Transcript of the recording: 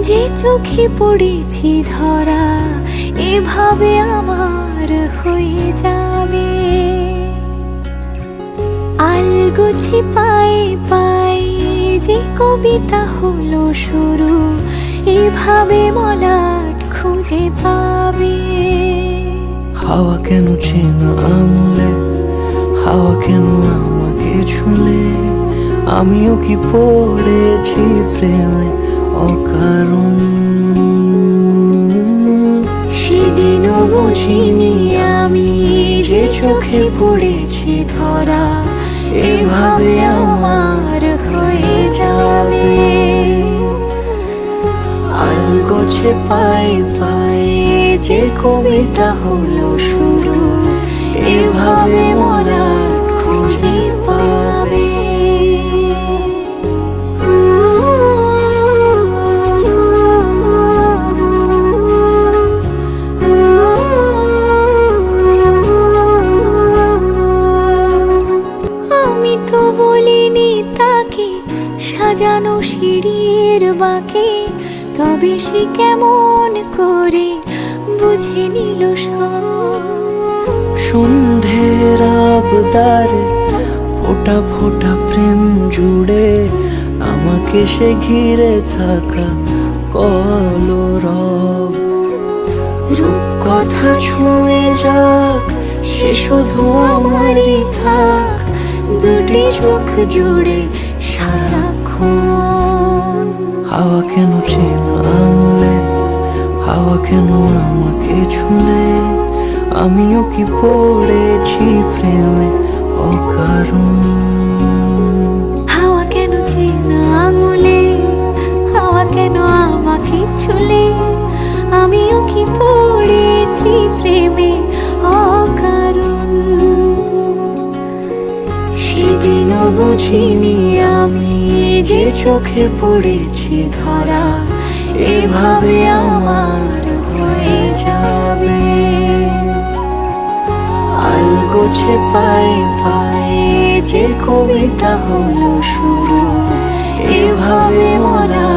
যে চোখে পড়েছি ধরা এভাবে আমার হয়ে যাবে। আলগোছে পায়ে পায়ে যে কবিতা হলো শুরু, এভাবে মলাট খুঁজে পাবে। হাওয়া কেন চেনা আঙুলে, হাওয়া কেন আমাকে ছুলে, আমিও কি পড়েছি প্রেমে অকারণ। সেদিনও বুঝিনি আমি যে চোখে পড়েছি ধরা এভাবে আমার হয়ে যাবে। আলগোছে পায়ে পায়ে যে কবিতা হলো শুরু, এভাবে মোরা খুঁজে পাবে। আমি তো বলিনি তাকে সাজানো সিঁড়ির বাঁকে, তবে সে কেমন করে বুঝে নিল সব। সন্ধ্যের আবদারে ফোটা ফোটা প্রেম জুড়ে, আমাকে সে ঘিরে থাকা কলরব। রূপকথা ছুঁয়ে যাক সে শুধু আমারই থাক, দুটি চোখ জুড়ে সারাক্ষণ। হাওয়া কেন চেনা আঙুলে, হাওয়া কেন আমাকে ছুলে, আমিও কি পড়েছি প্রেমে অকারণ। হাওয়া কেন চেনা আঙুলে, হাওয়া কেন আমাকে ছুলে, আমিও কি পড়েছি প্রেমে অকারণ। সেদিনও বুঝিনি আমি যে চোখে পড়েছি ধরা এভাবে আমার হয়ে যাবে। আলগোছে পায়ে পায়ে যে কবিতা হলো শুরু, এভাবে মোরা